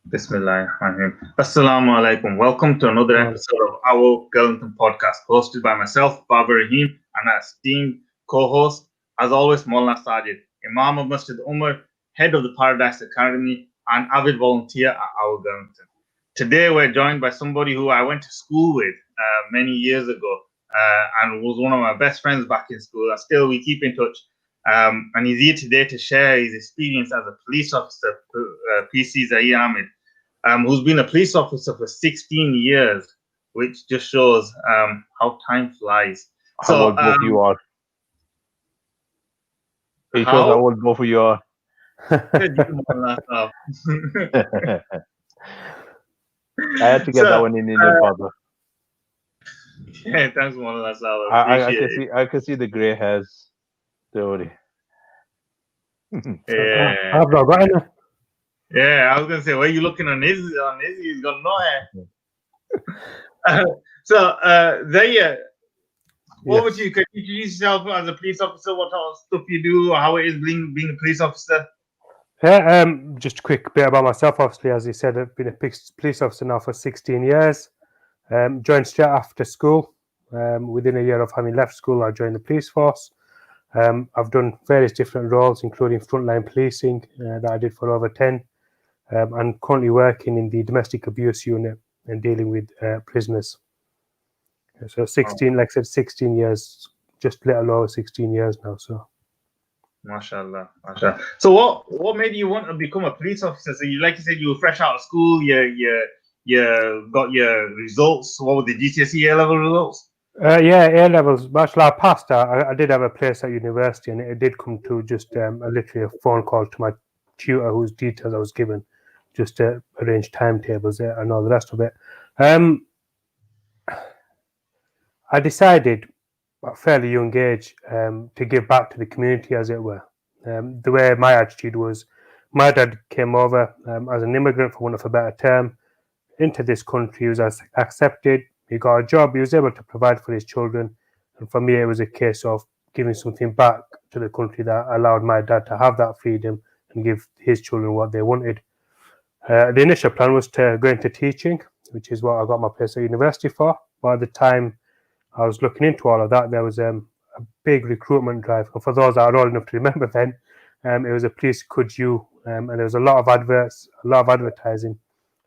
Bismillahirrahmanirrahim. Assalamu alaikum. Welcome to another episode of our Girlington podcast, hosted by myself, Baba Rahim, and our esteemed co-host, as always, Maulana Sajid, Imam of Masjid Umar, head of the Paradise Academy, and avid volunteer at our Girlington. Today, we're joined by somebody who I went to school with many years ago and was one of my best friends back in school. And still, we keep in touch. And he's here today to share his experience as a police officer, P.C. Z Ali, who's been a police officer for 16 years, which just shows how time flies. How old both of you are. It shows how old both of you are. I had to get that one in Indian father. Yeah, thanks, Maulana Sahib. I can see the grey hairs. Sorry. Yeah. I've not got any. Yeah, I was gonna say, why are you looking on his? He's got no hair. Zaya, what would you? Can you introduce yourself as a police officer? What kind of stuff you do? How it is being a police officer? Yeah, just a quick bit about myself. Obviously, as you said, I've been a police officer now for 16 years. Joined straight after school. Within a year of having left school, I joined the police force. I've done various different roles, including frontline policing that I did for over 10. I'm currently working in the domestic abuse unit and dealing with prisoners. So 16, like I said, 16 years, just a little over 16 years now. So, mashallah. So what made you want to become a police officer? So like you said, you were fresh out of school. You got your results. What were the GCSE A-level results? Yeah, A-levels. Mashallah, I passed. I did have a place at university, and it did come to just literally a phone call to my tutor, whose details I was given, just to arrange timetables and all the rest of it. I decided at a fairly young age to give back to the community, as it were. The way my attitude was, my dad came over as an immigrant, for want of a better term, into this country. He was accepted. He got a job. He was able to provide for his children. And for me, it was a case of giving something back to the country that allowed my dad to have that freedom and give his children what they wanted. The initial plan was to go into teaching, which is what I got my place at university for. By the time I was looking into all of that, there was a big recruitment drive. And for those that are old enough to remember then, it was a police could you, and there was a lot of adverts, a lot of advertising.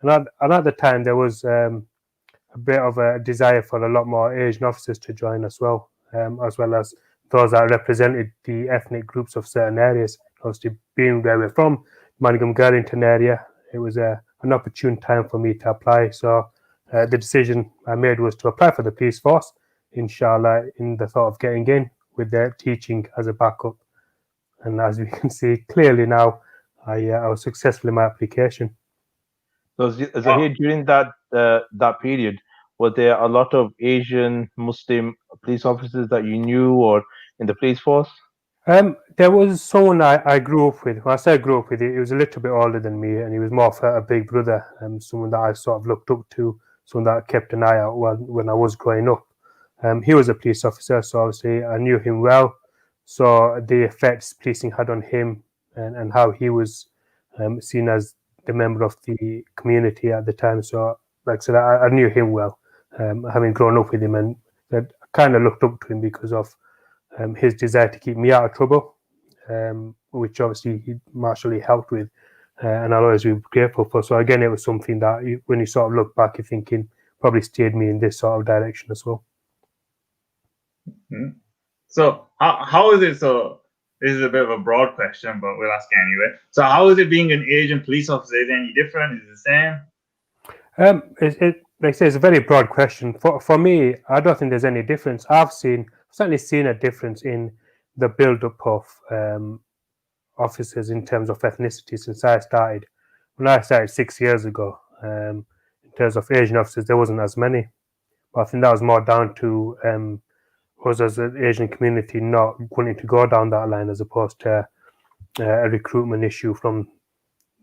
And at the time, there was a bit of a desire for a lot more Asian officers to join as well as those that represented the ethnic groups of certain areas. Obviously, being where we're from, Manningham-Garlington area, it was an opportune time for me to apply. So the decision I made was to apply for the police force, inshallah, in the thought of getting in with their teaching as a backup. And as we can see clearly now, I was successful in my application. So here during that period, were there a lot of Asian Muslim police officers that you knew or in the police force? There was someone I grew up with. When I say grew up with, he was a little bit older than me, and he was more of a big brother, someone that I sort of looked up to, someone that kept an eye out when I was growing up. He was a police officer, so obviously I knew him well. So the effects policing had on him and how he was seen as the member of the community at the time. So, like I said, I knew him well, having grown up with him, and I kind of looked up to him because of his desire to keep me out of trouble, which obviously he martially helped with, and I'll always be grateful for. So again, it was something that when you sort of look back, you're thinking probably steered me in this sort of direction as well. Mm-hmm. So how is it? So this is a bit of a broad question, but we'll ask anyway. So how is it being an Asian police officer? Is it any different? Is it the same? Like I say, it's a very broad question. For me, I don't think there's any difference. I've certainly seen a difference in the build-up of officers in terms of ethnicity since I started. When I started 6 years ago, in terms of Asian officers, there wasn't as many. But I think that was more down to us as an Asian community not wanting to go down that line, as opposed to a recruitment issue from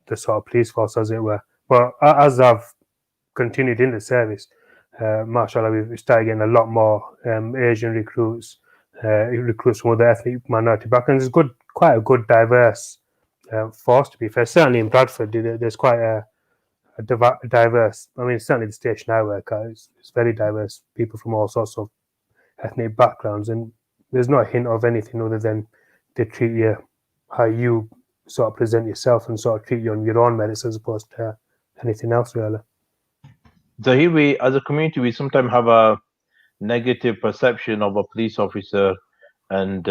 the sort of police force, as it were. But as I've continued in the service, mashallah, we've started getting a lot more Asian recruits from other ethnic minority backgrounds. There's quite a good diverse force, to be fair. Certainly in Bradford, there's quite diverse. I mean, certainly the station I work at, it's very diverse. People from all sorts of ethnic backgrounds, and there's not a hint of anything other than they treat you how you sort of present yourself and sort of treat you on your own merits as opposed to anything else, really. So here we, as a community, we sometimes have a negative perception of a police officer, and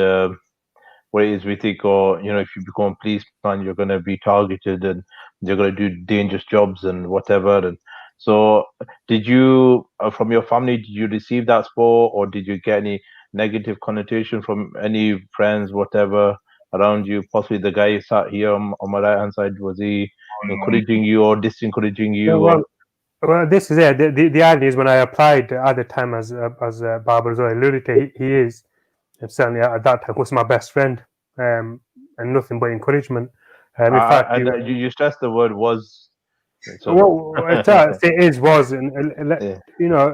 what it is we think, or if you become a policeman, you're going to be targeted and you're going to do dangerous jobs and whatever. And so, did you, from your family, did you receive that support, or did you get any negative connotation from any friends, whatever, around you? Possibly the guy who sat here on my right hand side, was he encouraging you or disencouraging Yeah, you? Or well, this is it. The irony is when I applied at the time, as Barbara as well alluded to, he is, and certainly at that time, was my best friend, and nothing but encouragement. In fact, and you stressed the word was. So, well, was, and yeah.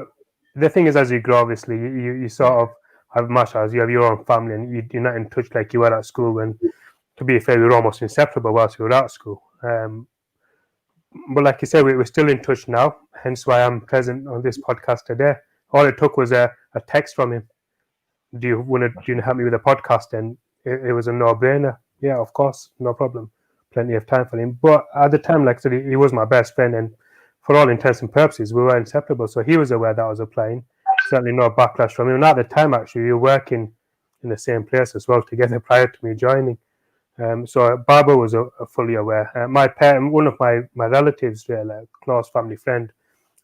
the thing is, as you grow, obviously, you sort of have mashallah, you have your own family, and you're not in touch like you were at school. And to be fair, we were almost inseparable whilst we were at school. But like you said, we're still in touch now. Hence why I'm present on this podcast today. All it took was a text from him. Do you help me with a podcast? And it was a no-brainer. Yeah, of course, no problem. Plenty of time for him. But at the time, like I said, he was my best friend, and for all intents and purposes, we were inseparable. So he was aware that I was applying. Certainly no backlash from him. And at the time, actually, we were working in the same place as well together prior to me joining. So Barbara was fully aware. My parent, one of my relatives, really, a close family friend,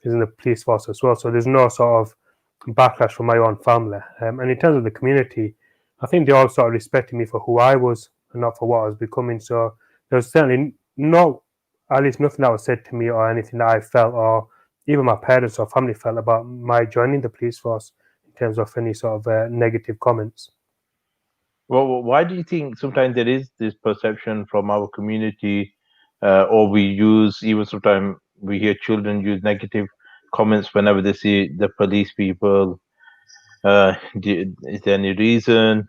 is in the police force as well. So there's no sort of backlash from my own family. And in terms of the community, I think they all sort of respected me for who I was and not for what I was becoming. So there was certainly at least nothing that was said to me or anything that I felt or even my parents or family felt about my joining the police force in terms of any sort of negative comments. Well, why do you think sometimes there is this perception from our community, or we use, even sometimes we hear children use negative comments whenever they see the police people? Is there any reason?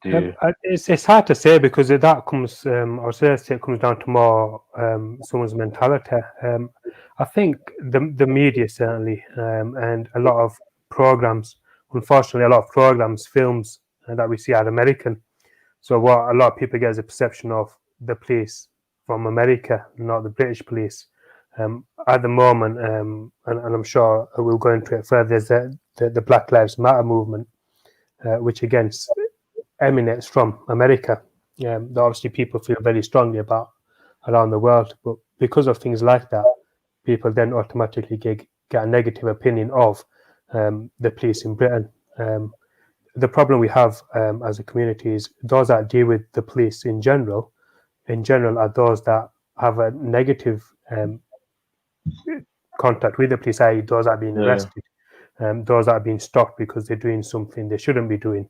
It's hard to say because that comes, or say it comes down to more someone's mentality. I think the media certainly, and a lot of programs, unfortunately, a lot of programs, films that we see are American. So what a lot of people get is a perception of the police from America, not the British police. At the moment, and I'm sure we'll go into it further, there's the Black Lives Matter movement, which again emanates from America. That obviously people feel very strongly about around the world, but because of things like that, people then automatically get a negative opinion of the police in Britain. The problem we have as a community is those that deal with the police in general are those that have a negative contact with the police, i.e. those that are being arrested, those that are being stopped because they're doing something they shouldn't be doing.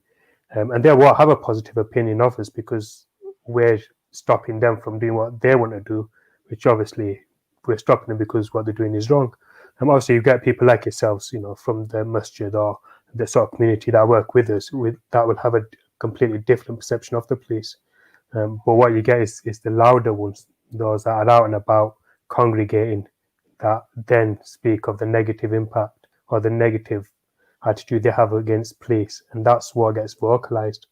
And they will have a positive opinion of us because we're stopping them from doing what they want to do, which obviously we're stopping them because what they're doing is wrong. And obviously you get people like yourselves, from the masjid or the sort of community that work with us, that will have a completely different perception of the police. But what you get is the louder ones, those that are out and about congregating, that then speak of the negative impact or the negative attitude they have against police, and that's what gets vocalized.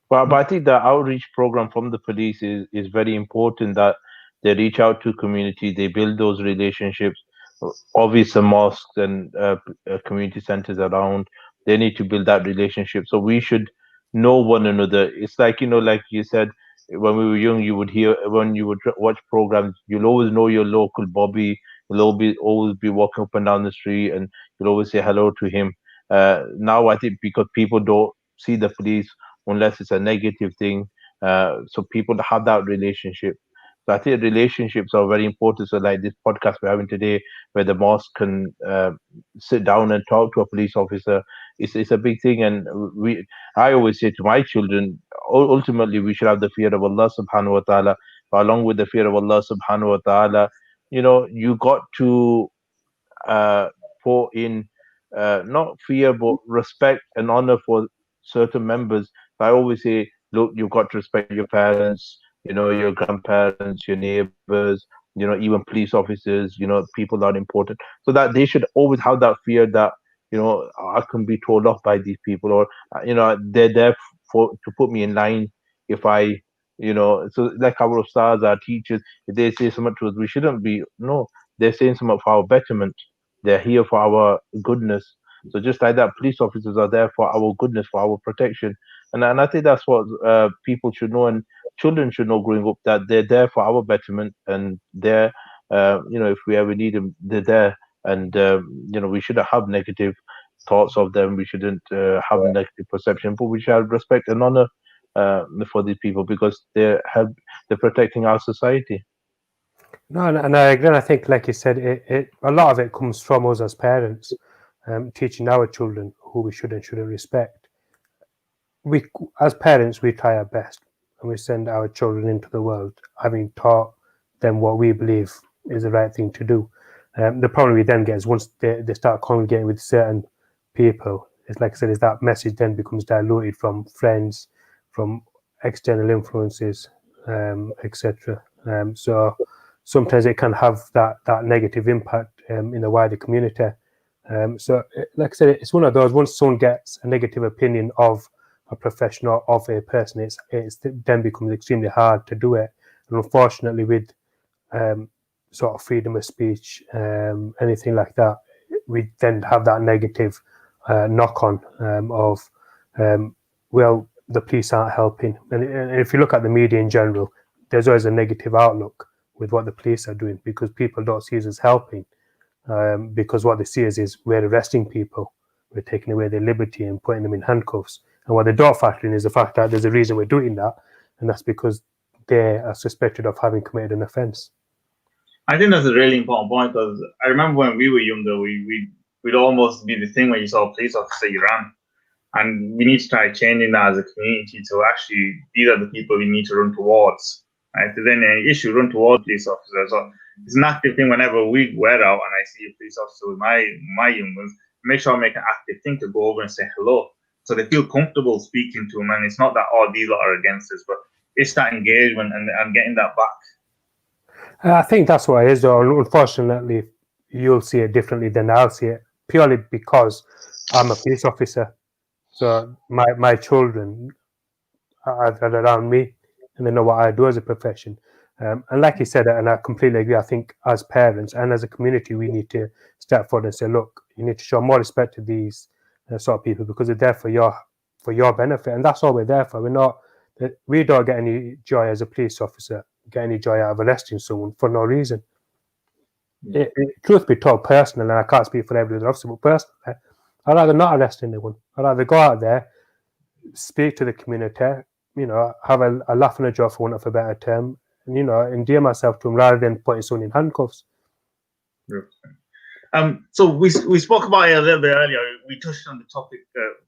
But I think the outreach program from the police is very important, that they reach out to community, they build those relationships. Obviously, mosques and community centers around, they need to build that relationship. So we should know one another. It's like, like you said, when we were young, you would hear, when you would watch programs, you'll always know your local Bobby. You'll always be walking up and down the street, and you'll always say hello to him. Now, I think because people don't see the police unless it's a negative thing, so people have that relationship. So I think relationships are very important. So like this podcast we're having today, where the mosque can sit down and talk to a police officer, it's a big thing. And I always say to my children, ultimately we should have the fear of Allah subhanahu wa ta'ala. But along with the fear of Allah subhanahu wa ta'ala, you got to put in not fear but respect and honor for certain members. I always say, look, you've got to respect your parents, your grandparents, your neighbors, even police officers, people that are important, so that they should always have that fear that, I can be told off by these people, or, they're there for to put me in line if I, so like our stars, our teachers, if they say something to us, we shouldn't be, no, they're saying something for our betterment. They're here for our goodness. So just like that, police officers are there for our goodness, for our protection. And I think that's what people should know, and children should know growing up, that they're there for our betterment, and they're, if we ever need them, they're there. And, we shouldn't have negative thoughts of them. We shouldn't have negative perception, but we should have respect and honor for these people, because they're protecting our society. No, and I agree. I think, like you said, a lot of it comes from us as parents, teaching our children who we should and shouldn't respect. We, as parents, we try our best, and we send our children into the world having taught them what we believe is the right thing to do. The problem we then get is once they start congregating with certain people, it's like I said, is that message then becomes diluted from friends, from external influences, etc. So sometimes it can have that negative impact in the wider community. So, like I said, it's one of those. Once someone gets a negative opinion of a profession or of a person, it then becomes extremely hard to do it. And unfortunately, with sort of freedom of speech, anything like that, we then have that negative knock on of, well, the police aren't helping. And if you look at the media in general, there's always a negative outlook with what the police are doing, because people don't see us as helping, because what they see is we're arresting people, we're taking away their liberty and putting them in handcuffs. And what they don't factor in is the fact that there's a reason we're doing that, and that's because they are suspected of having committed an offence. I think that's a really important point, because I remember when we were younger, we'd almost be the thing when you saw a police officer, you ran. And we need to try changing that as a community to actually, these are the people we need to run towards. Right? If there's any issue, run towards police officers. So it's an active thing whenever we're out and I see a police officer with my young ones, make sure I make an active thing to go over and say hello, so they feel comfortable speaking to them. And it's not that, these lot are against us, but it's that engagement and getting that back. I think that's what it is, though. Unfortunately, you'll see it differently than I'll see it, purely because I'm a police officer. So my children are around me, and they know what I do as a profession. And like you said, and I completely agree, I think as parents and as a community, we need to step forward and say, look, you need to show more respect to these sort of people, because they're there for your benefit, and that's all we're there for. We don't get any joy as a police officer, get any joy out of arresting someone for no reason. Truth be told, personally, and I can't speak for every other officer, but personally, I'd rather not arrest anyone. I'd rather go out there, speak to the community, have a laugh and a joke, for want of a better term, and, endear myself to them rather than putting someone in handcuffs. So we spoke about it a little bit earlier. We touched on the topic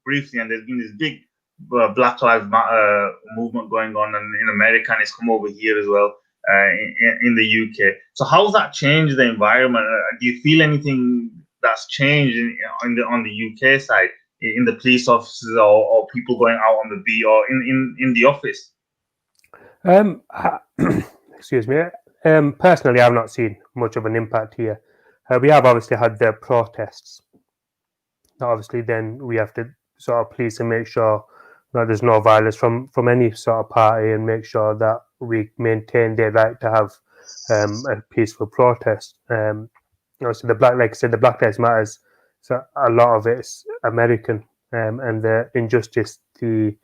briefly, and there's been this big Black Lives Matter movement going on in America, and it's come over here as well in the UK. So how's that changed the environment? Do you feel anything that's changed on the UK side, in the police officers or people going out on the beat or in the office? Excuse me. Personally, I've not seen much of an impact here. We have obviously had the protests. Obviously, then we have to sort of police and make sure that there's no violence from any sort of party, and make sure that we maintain their right to have a peaceful protest. Obviously, like I said, the Black Lives Matters. So a lot of it's American, and the injustice the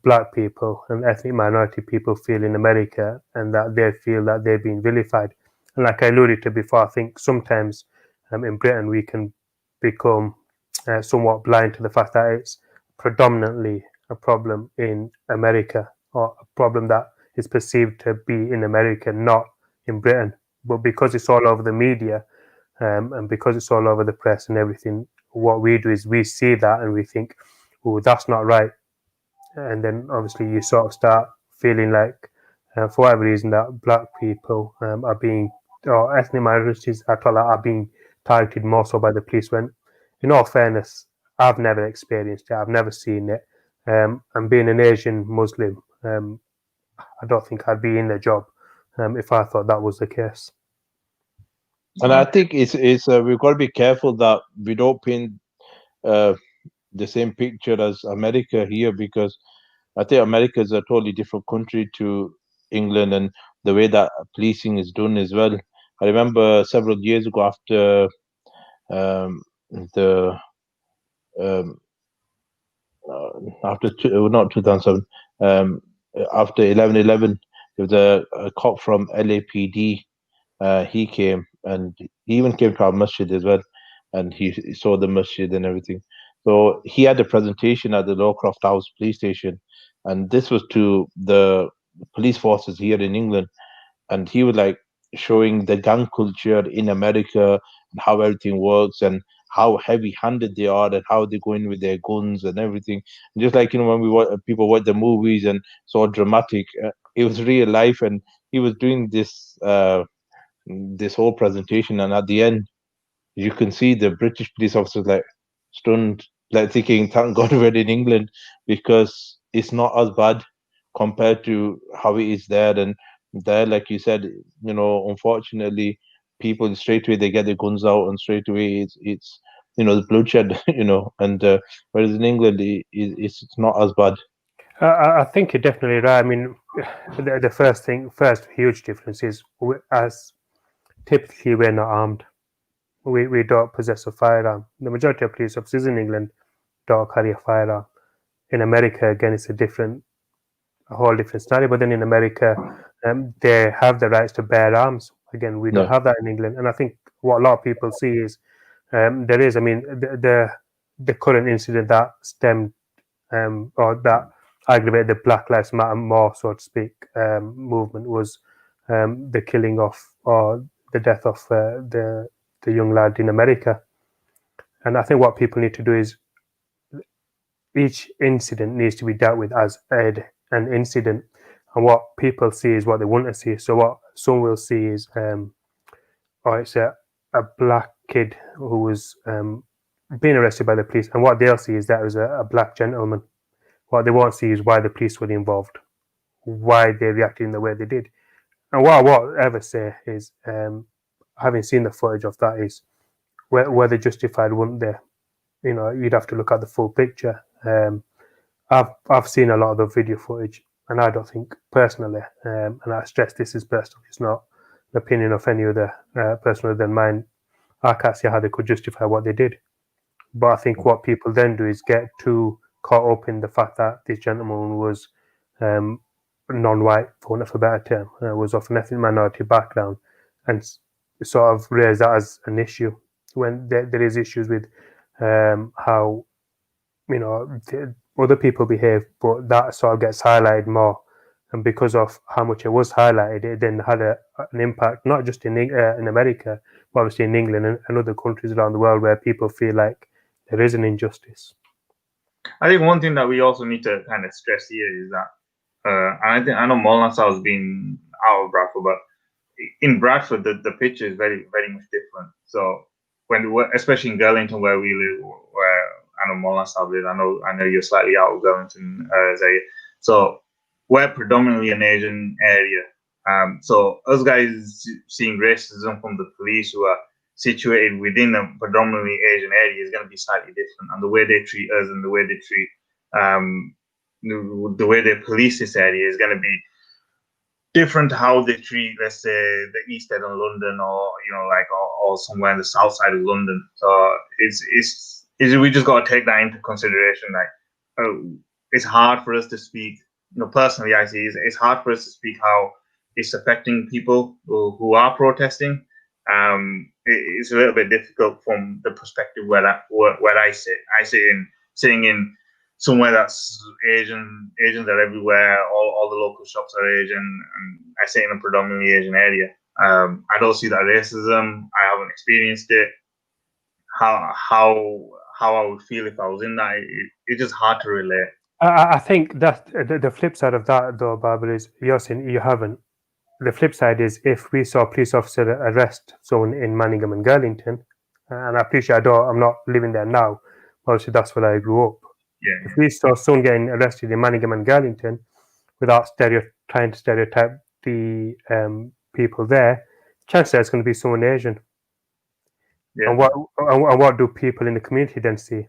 Black people and ethnic minority people feel in America, and that they feel that they're being vilified. And like I alluded to before, I think sometimes in Britain we can become somewhat blind to the fact that it's predominantly a problem in America, or a problem that is perceived to be in America, not in Britain. But because it's all over the media, and because it's all over the press and everything, what we do is we see that and we think, oh, that's not right. And then obviously you sort of start feeling like, for whatever reason, that Black people are being, or ethnic minorities are being targeted more so by the police, when, in all fairness, I've never experienced it, I've never seen it. And being an Asian Muslim, I don't think I'd be in the job if I thought that was the case. And I think it's we've got to be careful that we don't paint uh, the same picture as America here, because I think America is a totally different country to England, and the way that policing is done as well. I remember several years ago, after um, the um, not 2007, um, after 11/11, there was a cop from LAPD. He came, and he even came to our masjid as well, and he saw the masjid and everything. So he had a presentation at the Lowcroft House police station, and this was to the police forces here in England, and he was like showing the gang culture in America and how everything works and how heavy-handed they are and how they go in with their guns and everything. And just like when we watch, people watch the movies and so dramatic, it was real life, and he was doing this whole presentation, and at the end you can see the British police officers like stunned, like thinking, "Thank God we're in England," because it's not as bad compared to how it is there. And there, like you said, unfortunately, people straight away they get their guns out, and straight away it's the bloodshed, and whereas in England it's not as bad. I think you're definitely right. I mean, the first huge difference is as typically we're not armed. We don't possess a firearm. The majority of police officers in England don't carry a firearm. In America, again, it's a whole different scenario. But then in America, they have the rights to bear arms. Again, we don't No, have that in England. And I think what a lot of people see is there is. I mean, the current incident that stemmed or that aggravated the Black Lives Matter more, so to speak, movement was the killing of or the death of the young lad in America. And I think what people need to do is each incident needs to be dealt with as an incident, and what people see is what they want to see. So what some will see is, it's a black kid who was being arrested by the police, and what they'll see is that it was a black gentleman. What they won't see is why the police were involved, why they reacted in the way they did. And what I won't ever say is, having seen the footage of that, is were they justified, wouldn't they? You'd have to look at the full picture. I've seen a lot of the video footage, and I don't think personally, and I stress this is personal, it's not the opinion of any other person other than mine. I can't see how they could justify what they did. But I think what people then do is get too caught up in the fact that this gentleman was non-white, for want of a better term, was of an ethnic minority background, and sort of raise that as an issue when there is issues with how other people behave, but that sort of gets highlighted more. And because of how much it was highlighted, it then had an impact, not just in America, but obviously in England and other countries around the world where people feel like there is an injustice. I think one thing that we also need to kind of stress here is that, and I know Molnas has been out of Bradford, but in Bradford, the picture is very, very much different. So especially in Girlington, where we live, where I know Molnas lives, I know you're slightly out of Girlington, Zaya. So we're predominantly an Asian area. So us guys seeing racism from the police who are situated within a predominantly Asian area is going to be slightly different, and the way they treat us and the way they treat the way they police this area is going to be different to how they treat, let's say, the East End of London, or or somewhere in the south side of London. So it's we just got to take that into consideration. Like, it's hard for us to speak. Personally, I see it's hard for us to speak how it's affecting people who are protesting. It's a little bit difficult from the perspective where I sit. I sit sitting in somewhere that's Asian. Asians are everywhere. All the local shops are Asian, and I sit in a predominantly Asian area. I don't see that racism. I haven't experienced it. How I would feel if I was in that, it's just hard to relate. I think that the flip side of that, though, Barbara, is you're saying you haven't. The flip side is if we saw a police officer arrest someone in Manningham and Girlington, and I appreciate I'm not living there now, obviously that's where I grew up. Yeah. If we saw someone getting arrested in Manningham and Girlington without trying to stereotype the people there, chances are it's going to be someone Asian. Yeah. And what do people in the community then see?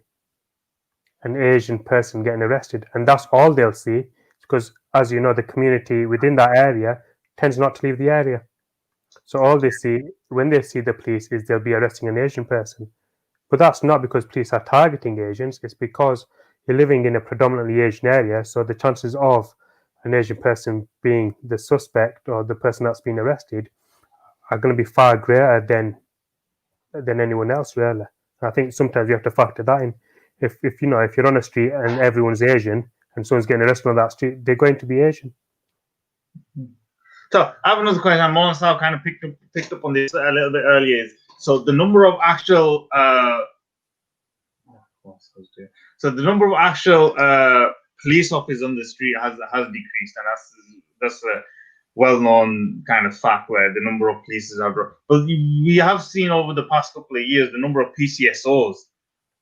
An Asian person getting arrested, and that's all they'll see, because, as you know, the community within that area tends not to leave the area. So all they see when they see the police is they'll be arresting an Asian person. But that's not because police are targeting Asians, it's because you're living in a predominantly Asian area, so the chances of an Asian person being the suspect or the person that's been arrested are going to be far greater than anyone else, really. I think sometimes you have to factor that in. If you know, if you're on a street and everyone's Asian and someone's getting arrested on that street, they're going to be Asian. So I have another question. Mohan kind of picked up on this a little bit earlier. So the number of actual so the number of actual police officers on the street has decreased, and that's a well-known kind of fact where the number of police have dropped. But we have seen over the past couple of years the number of PCSOs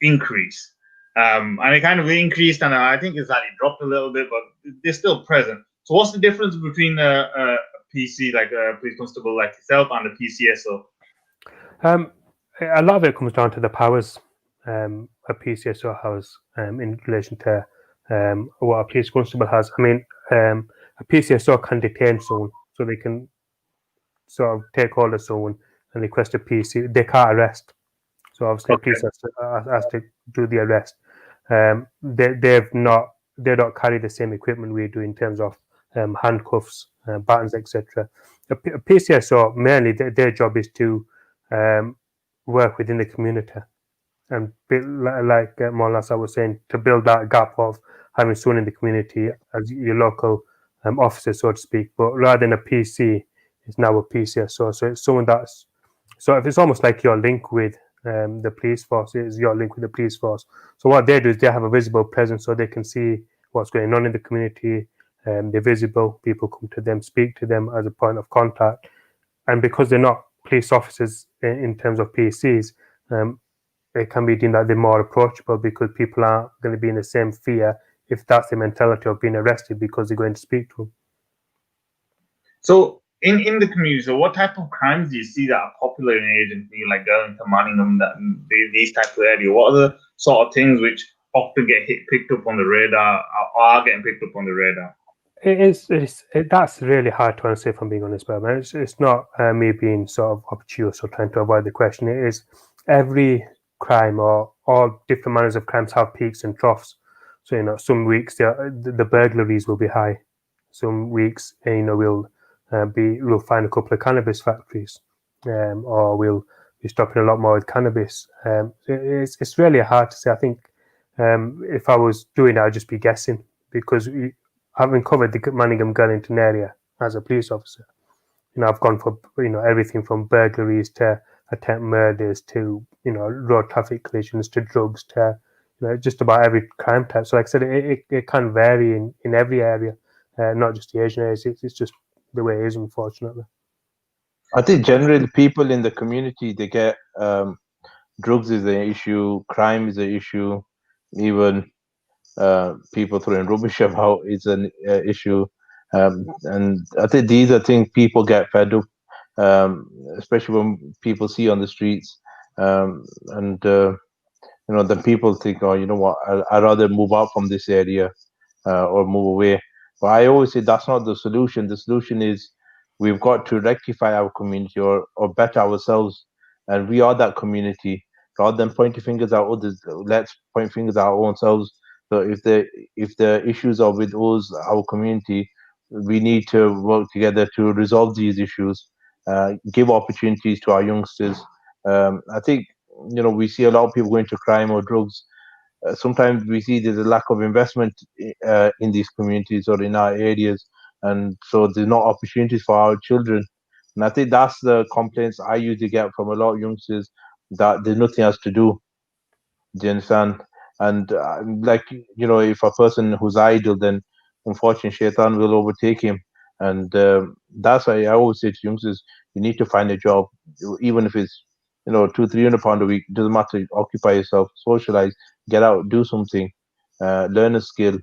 increase. And it kind of increased, and I think it's actually dropped a little bit, but they're still present. So what's the difference between a PC, like a police constable like yourself, and a PCSO? A lot of it comes down to the powers a PCSO has in relation to what a police constable has. I mean, a PCSO can detain someone, so they can sort of take hold of someone and request a PC. They can't arrest. So obviously, Okay. police has to do the arrest. They don't carry the same equipment we do in terms of handcuffs, buttons, etc. A PCSO mainly their job is to work within the community and like Molasa was saying, to build that gap of having someone in the community as your local officer, so to speak. But rather than a PC, it's now a PCSO. So it's someone that's so if it's almost like your link with the police force, is your link with the police force. So what they do is they have a visible presence, so they can see what's going on in the community. They're visible. People come to them, speak to them as a point of contact, and because they're not police officers in terms of PCs, it can be deemed that they're more approachable because people aren't going to be in the same fear if that's the mentality of being arrested because they're going to speak to them. So in the community, so what type of crimes do you see that are popular in Asian community, like going to Manningham, these types of areas? What are the sort of things which often get picked up on the radar, or are getting picked up on the radar? That's really hard to answer, if I'm being honest, but it's not me being sort of obtuse or trying to avoid the question. It is every crime or all different manners of crimes have peaks and troughs. So, you know, some weeks the burglaries will be high. Some weeks, you know, we'll find a couple of cannabis factories, or we'll be stopping a lot more with cannabis. It's really hard to say. I think if I was doing it, I'd just be guessing because having covered the Manningham-Gurlington area as a police officer, you know, I've gone for, you know, everything from burglaries to attempt murders to, you know, road traffic collisions to drugs to, you know, just about every crime type. So like I said, it can vary in every area, not just the Asian areas. It's just the way it is, unfortunately. I think generally people in the community, they get drugs is an issue, crime is an issue, even people throwing rubbish about is an issue. And I think these are things people get fed up, especially when people see on the streets. And you know, then people think, oh, you know what, I'd rather move out from this area or move away. But I always say that's not the solution. The solution is we've got to rectify our community or better ourselves. And we are that community. Rather than pointing fingers at others, let's point fingers at our own selves. So if the issues are with us, our community, we need to work together to resolve these issues, give opportunities to our youngsters. I think, you know, we see a lot of people going to crime or drugs. Sometimes we see there's a lack of investment in these communities or in our areas, and so there's no opportunities for our children. And I think that's the complaints I usually get from a lot of youngsters, that there's nothing else to do. Do you understand? And like, you know, if a person who's idle, then unfortunately shaitan will overtake him. And that's why I always say to youngsters, you need to find a job, even if it's, you know, £200-300 a week. Doesn't matter. Occupy yourself, socialize, get out, do something, learn a skill.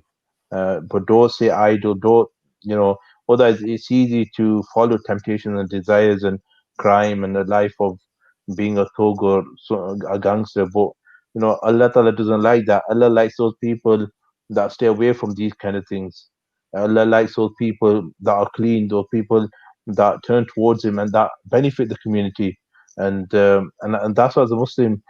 But don't stay idle. Don't, you know. Otherwise, it's easy to follow temptations and desires and crime and a life of being a thug or a gangster. But Allah Ta'ala doesn't like that. Allah likes those people that stay away from these kind of things. Allah likes those people that are clean, those people that turn towards Him and that benefit the community. And that's why as a Muslim,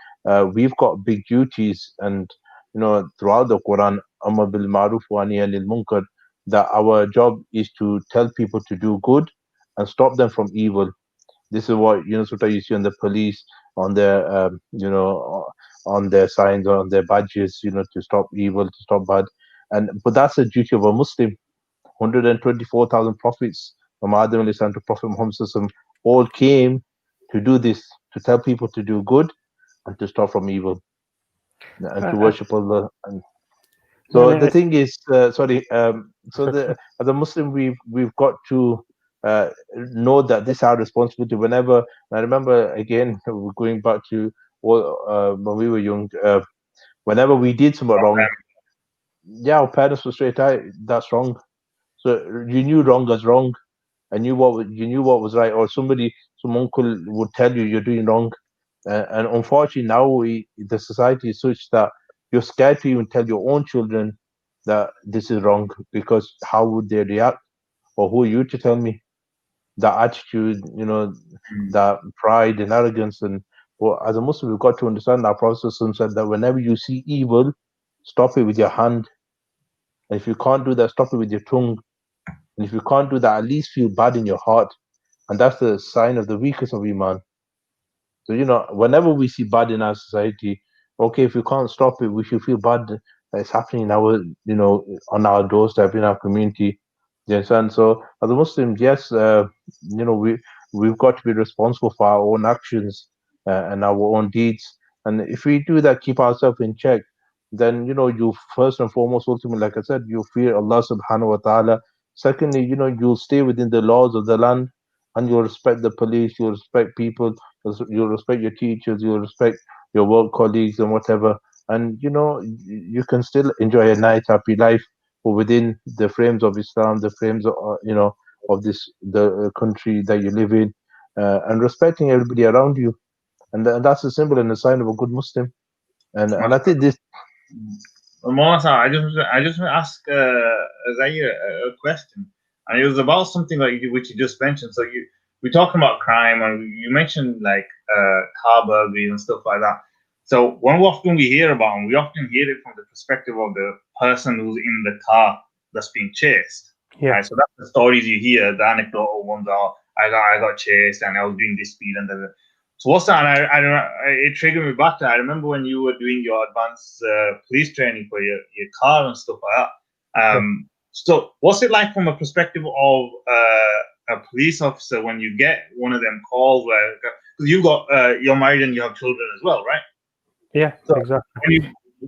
we've got big duties. And throughout the Quran, Amr bil Maruf wa Nahy anil Munkar, that our job is to tell people to do good and stop them from evil. This is what sort of you see on the police, on their on their signs, on their badges, to stop evil, to stop bad. But that's the duty of a Muslim. 124,000 prophets from Adam alayhi salam to Prophet Muhammad sallallahu alaihi wasallam all came to do this, to tell people to do good and to stop from evil and to worship Allah. And so the thing is, as a Muslim, we've got to know that this is our responsibility. Whenever I remember again, going back to when we were young, whenever we did something wrong, yeah, our parents were straight out. That's wrong. So you knew wrong was wrong. You knew what was right, or some uncle would tell you you're doing wrong. And unfortunately, now the society is such that you're scared to even tell your own children that this is wrong, because how would they react? Or who are you to tell me? That attitude, that pride and arrogance. And well, as a Muslim, we've got to understand our Prophet said that whenever you see evil, stop it with your hand. And if you can't do that, stop it with your tongue. And if you can't do that, at least feel bad in your heart. And that's the sign of the weakness of Iman. So, whenever we see bad in our society, okay, if we can't stop it, we should feel bad that it's happening in our, on our doorstep, in our community. Yes, and so as a Muslim, yes, we've got to be responsible for our own actions and our own deeds. And if we do that, keep ourselves in check, then you first and foremost, ultimately, like I said, you fear Allah Subhanahu wa Taala. Secondly, you'll stay within the laws of the land, and you'll respect the police, you'll respect people, you'll respect your teachers, you'll respect your work colleagues and whatever. And you can still enjoy a nice, happy life, but within the frames of Islam, the frames of of the country that you live in, and respecting everybody around you. And that's a symbol and a sign of a good Muslim. And I think this. Mona, I just want to ask Zaire a question, and it was about something like which you just mentioned. So we're talking about crime, and you mentioned like car burglaries and stuff like that. So often we hear about them, we often hear it from the perspective of the person who's in the car that's being chased. Yeah. Right? So that's the stories you hear. The anecdotal ones are, I got chased and I was doing this speed and so what's that? I don't know. It triggered me back to. I remember when you were doing your advanced police training for your car and stuff like that. So what's it like from a perspective of a police officer when you get one of them calls where, because you're married and you have children as well, right? Yeah, so exactly.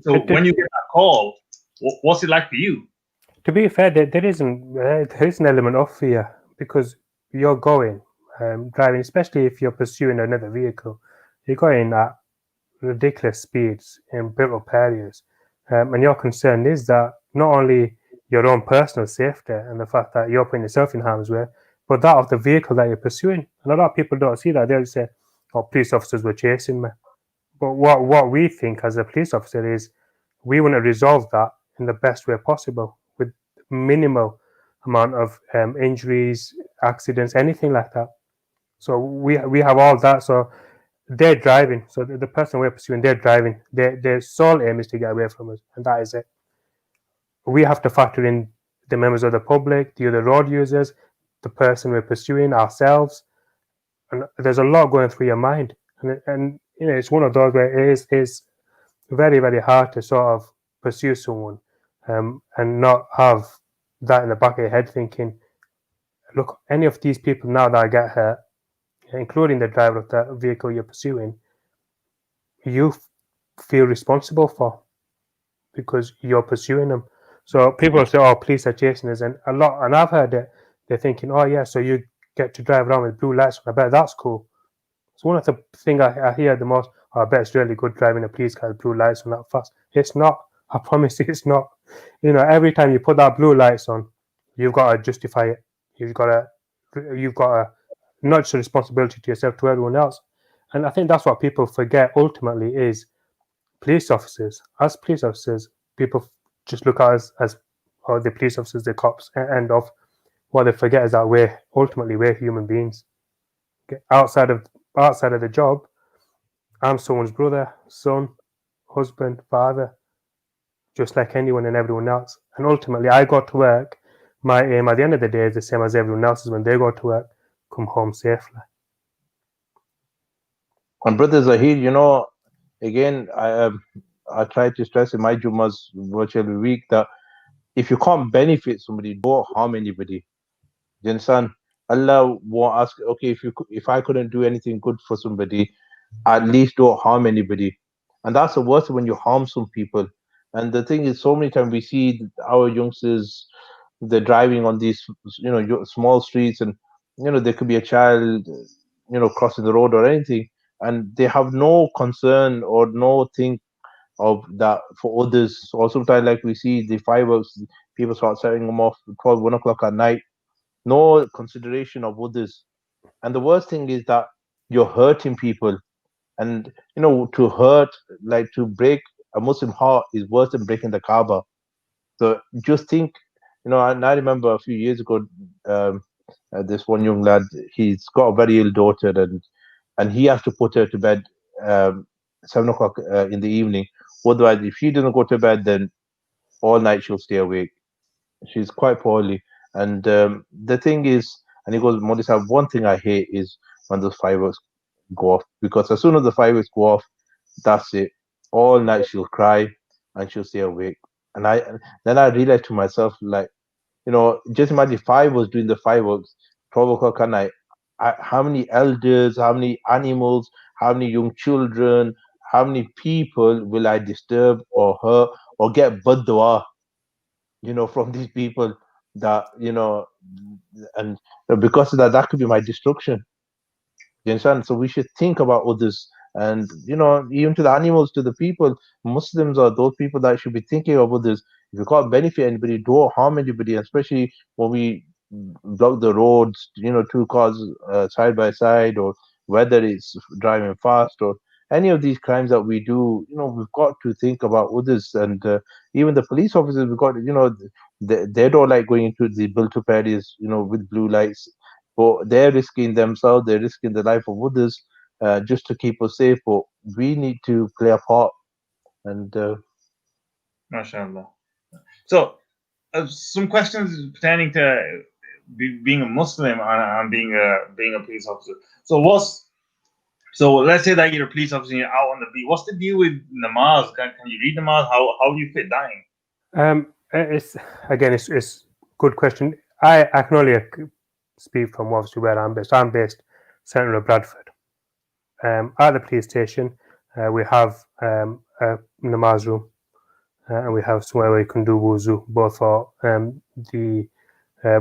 When you get that call, what's it like for you? To be fair, there is an element of fear, because you're going driving, especially if you're pursuing another vehicle. You're going at ridiculous speeds in built-up areas, and your concern is that not only your own personal safety and the fact that you're putting yourself in harm's way, but that of the vehicle that you're pursuing. And a lot of people don't see that. They'll say, "Oh, police officers were chasing me." But what we think as a police officer is we want to resolve that in the best way possible with minimal amount of injuries, accidents, anything like that. So we have all that. So they're driving. So the person we're pursuing, they're driving. Their sole aim is to get away from us, and that is it. We have to factor in the members of the public, the other road users, the person we're pursuing, ourselves, and there's a lot going through your mind. And it's one of those where it is very, very hard to sort of pursue someone and not have that in the back of your head thinking, look, any of these people now that I get hurt, including the driver of the vehicle you're pursuing, you feel responsible for, because you're pursuing them. So people say, "Oh, police are chasing us," and I've heard it. They're thinking, "Oh yeah, so you get to drive around with blue lights. I bet that's cool." It's one of the things I hear the most. Oh, I bet it's really good driving a police car with blue lights on that fast. It's not. I promise you, it's not. Every time you put that blue lights on, you've got to justify it. You've got to not just a responsibility to yourself, to everyone else. And I think that's what people forget ultimately is police officers. As police officers, people just look at us as the police officers, the cops, end of. What they forget is that we're human beings. Okay? Outside of the job, I'm someone's brother, son, husband, father, just like anyone and everyone else. And ultimately, I go to work. My aim at the end of the day is the same as everyone else's. When they go to work, come home safely. And brother Zahir, again, I try to stress in my Jumas virtual week that if you can't benefit somebody, don't harm anybody. You understand? Allah won't ask. Okay, if I couldn't do anything good for somebody, at least don't harm anybody. And that's the worst when you harm some people. And the thing is, so many times we see our youngsters, they're driving on these, small streets, and there could be a child, crossing the road or anything, and they have no concern or no think of that for others. Or sometimes, like we see the fireworks, people start setting them off 12, 1 o'clock at night. No consideration of others. And the worst thing is that you're hurting people. And to hurt, like to break a Muslim heart, is worse than breaking the Kaaba. So just think, and I remember a few years ago, this one young lad, he's got a very ill daughter, and he has to put her to bed 7 o'clock in the evening. Otherwise, if she doesn't go to bed, then all night she'll stay awake. She's quite poorly. And the thing is, and he goes, Modis, one thing I hate is when those fireworks go off, because as soon as the fireworks go off, that's it. All night she'll cry and she'll stay awake. And I realized to myself, like, just imagine if I was doing the fireworks 12 o'clock at night, how many elders, how many animals, how many young children, how many people will I disturb or hurt or get bad dua, from these people that, and because of that, that could be my destruction. You understand? So we should think about others, and even to the animals, to the people. Muslims are those people that should be thinking of others. If you can't benefit anybody, don't harm anybody. Especially when we block the roads, two cars side by side, or whether it's driving fast or any of these crimes that we do. We've got to think about others, and even the police officers. We've got, they don't like going into the built-up areas, with blue lights. But they're risking themselves, they're risking the life of others just to keep us safe. But we need to play a part. And MashaAllah. So, some questions pertaining to being a Muslim and being a police officer. So let's say that you're a police officer and you're out on the beat. What's the deal with namaz? Can you read namaz? How do you fit that in? It's a good question. I can only speak from obviously where I'm based. I'm based centre of Bradford. At the police station, we have a namaz room, and we have somewhere where you can do wuzu, both for the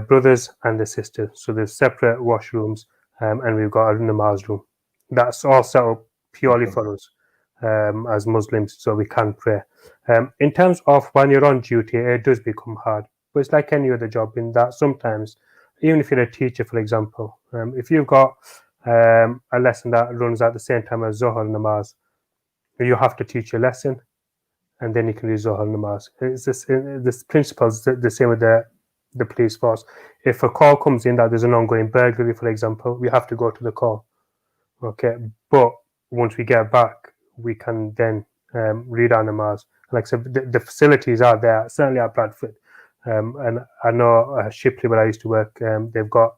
brothers and the sisters. So there's separate washrooms, and we've got a namaz room. That's all set up purely for us as Muslims, so we can pray. In terms of when you're on duty, it does become hard, but it's like any other job in that sometimes, even if you're a teacher, for example, if you've got a lesson that runs at the same time as Zohar namaz, you have to teach a lesson, and then you can do Zohar namaz. It's this principle is the same with the police force. If a call comes in that there's an ongoing burglary, for example, we have to go to the call. Okay, but once we get back, we can then read our namaz. Like I said, the facilities are there, certainly at Bradford. And I know Shipley, where I used to work, they've got,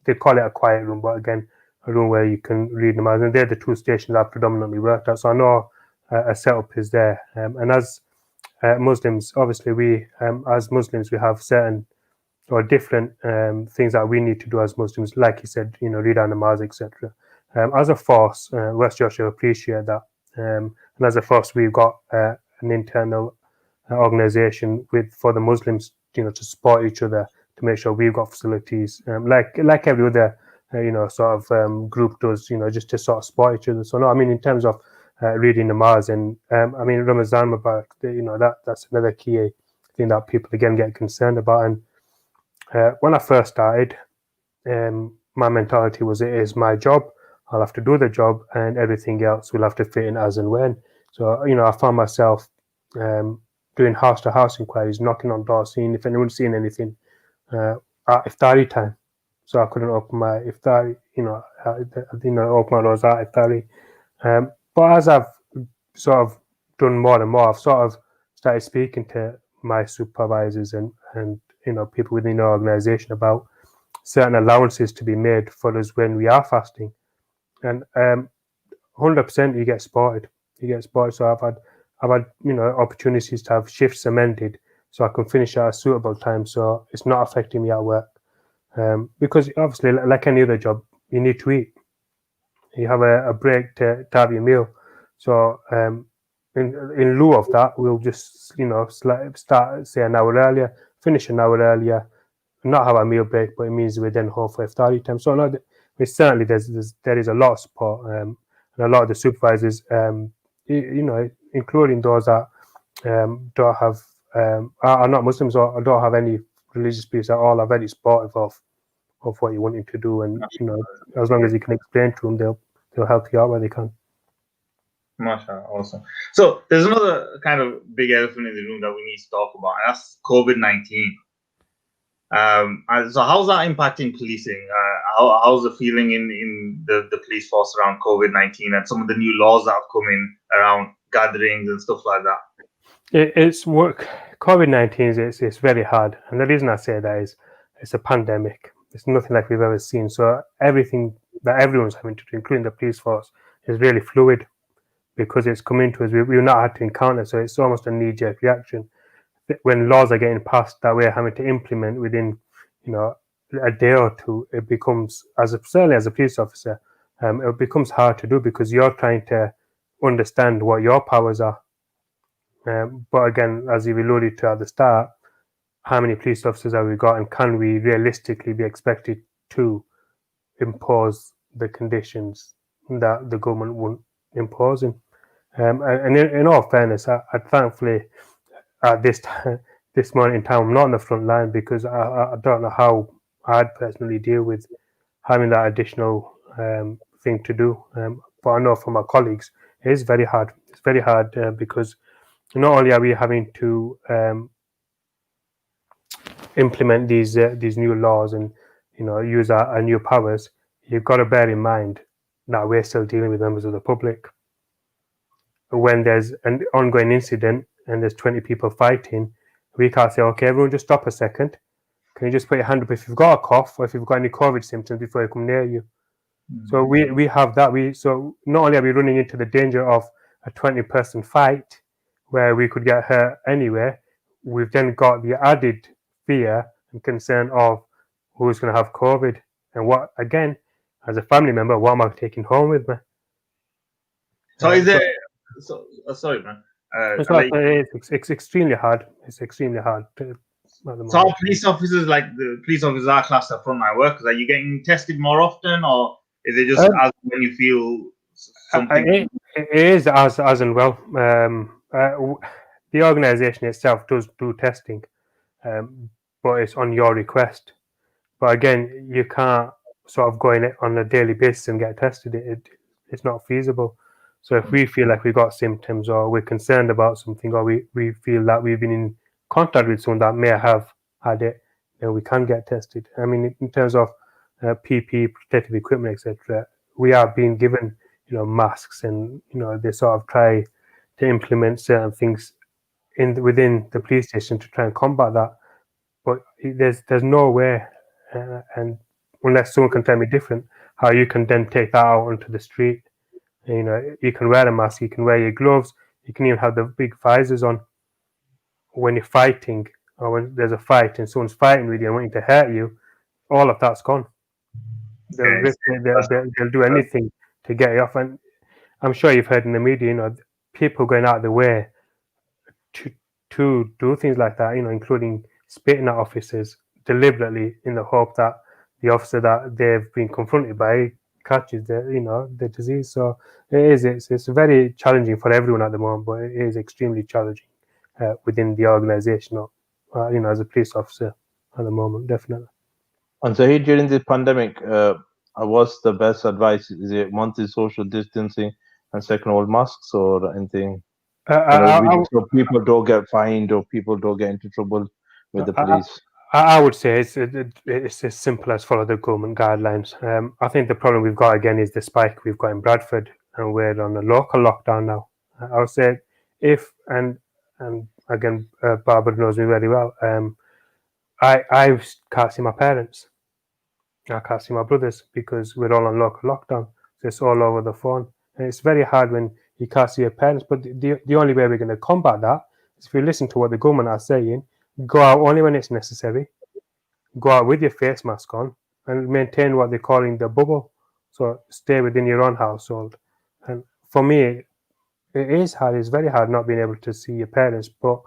they call it a quiet room, but again, a room where you can read namaz. And they're the two stations I've predominantly worked at. So I know a setup is there. And as Muslims, obviously, we have certain or different things that we need to do as Muslims, like you said, read our namaz, etc. As a force, West Yorkshire appreciate that, and as a force, we've got an internal organization for the Muslims, to support each other, to make sure we've got facilities, like every other, sort of group does, just to sort of support each other. So no, I mean, in terms of reading namaz, and I mean Ramadan Mubarak, that's another key thing that people again get concerned about. And when I first started, my mentality was, it is my job. I'll have to do the job, and everything else will have to fit in as and when. So, I found myself doing house-to-house inquiries, knocking on doors, seeing if anyone's seen anything at iftari time. So I couldn't open my iftari, open my doors at iftari. But as I've sort of done more and more, I've sort of started speaking to my supervisors and people within the organisation about certain allowances to be made for us when we are fasting, and 100% you get spotted. So I've had opportunities to have shifts amended so I can finish at a suitable time, so it's not affecting me at work. Because obviously, like any other job, you need to eat. You have a break to have your meal. So in lieu of that, we'll just start say an hour earlier, finish an hour earlier, not have a meal break, but it means we're then home for iftari time. So no, certainly there is a lot of support, and a lot of the supervisors, including those that don't have are not Muslims or don't have any religious beliefs at all, are very supportive of what you're wanting to do, and as long as you can explain to them, they'll help you out where they can. Mashallah, awesome. So there's another kind of big elephant in the room that we need to talk about, and that's COVID-19. So how's that impacting policing? How's the feeling in the police force around COVID-19 and some of the new laws that have come in around gatherings and stuff like that? It's work. COVID-19 it's very hard, and the reason I say that is it's a pandemic. It's nothing like we've ever seen. So everything that everyone's having to do, including the police force, is really fluid because it's coming to us. We've not had to encounter, so it's almost a knee-jerk reaction. When laws are getting passed that we're having to implement within, a day or two, it becomes, certainly as a police officer, it becomes hard to do because you're trying to understand what your powers are. But again, as you alluded to at the start, how many police officers have we got, and can we realistically be expected to impose the conditions that the government won't impose? And in all fairness, I thankfully at this moment in time, I'm not on the front line because I don't know how I'd personally deal with having that additional thing to do. But I know for my colleagues, it is very hard. It's very hard because not only are we having to implement these new laws and use our new powers, you've got to bear in mind that we're still dealing with members of the public. When there's an ongoing incident and there's 20 people fighting, we can't say, okay, everyone just stop a second. Can you just put your hand up if you've got a cough or if you've got any COVID symptoms before I come near you? So we have that. So not only are we running into the danger of a 20-person fight where we could get hurt anywhere, we've then got the added fear and concern of who's going to have COVID and what, again, as a family member, what am I taking home with me? So is there? Sorry, man. It's extremely hard. It's extremely hard. So are police officers, like the police officers are classed as frontline workers, are you getting tested more often, or is it just as when you feel something? It is as and well. The organisation itself does do testing, but it's on your request. But again, you can't sort of go in it on a daily basis and get tested. It's not feasible. So if we feel like we've got symptoms or we're concerned about something or we feel that we've been in contact with someone that may have had it, then we can get tested. I mean, in terms of PPE, protective equipment, etc., we are being given, masks, and they sort of try to implement certain things within the police station to try and combat that. But there's no way, and unless someone can tell me different, how you can then take that out onto the street. You can wear a mask, you can wear your gloves, you can even have the big visors on when you're fighting or when there's a fight and someone's fighting with you and wanting to hurt you. All of that's gone. They'll do anything to get you off. And I'm sure you've heard in the media, people going out of their way to do things like that, including spitting at officers deliberately in the hope that the officer that they've been confronted by catches the disease. So it's very challenging for everyone at the moment, but it is extremely challenging within the organisation, as a police officer at the moment, definitely. And so here during the pandemic, what's the best advice? Is it monthly social distancing and second all masks or anything? Uh, I, I, So people don't get fined or people don't get into trouble with the I, police. I would say it's as simple as follow the government guidelines. I think the problem we've got again is the spike we've got in Bradford, and we're on a local lockdown now. I would say if and again, Barbara knows me very well. I can't see my parents. I can't see my brothers because we're all on local lockdown. So it's all over the phone, and it's very hard when you can't see your parents. But the only way we're going to combat that is if you listen to what the government are saying. Go out only when it's necessary. Go out with your face mask on and maintain what they're calling the bubble. So stay within your own household. And for me, it is hard. It's very hard not being able to see your parents, but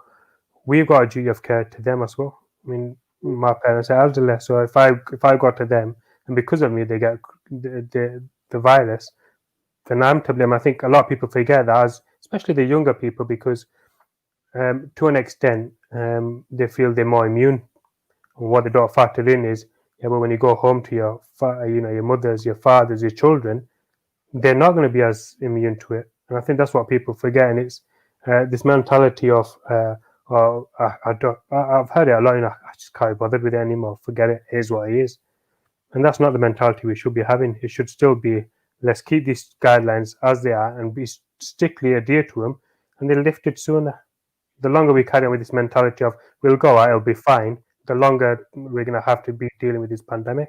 we've got a duty of care to them as well. I mean, my parents are elderly, so if I go to them and because of me they get the virus, then I'm to blame. I think a lot of people forget that, especially the younger people, because to an extent they feel they're more immune. And what they don't factor in is, yeah, but when you go home to your mothers, your fathers, your children, they're not going to be as immune to it. And I think that's what people forget. And it's this mentality of, oh, I've heard it a lot, I just can't be bothered with it anymore. Forget it. Here's what it is. And that's not the mentality we should be having. It should still be, let's keep these guidelines as they are and be strictly adhere to them, and they'll lift it sooner. The longer we carry on with this mentality of, we'll go out, it'll be fine, the longer we're going to have to be dealing with this pandemic.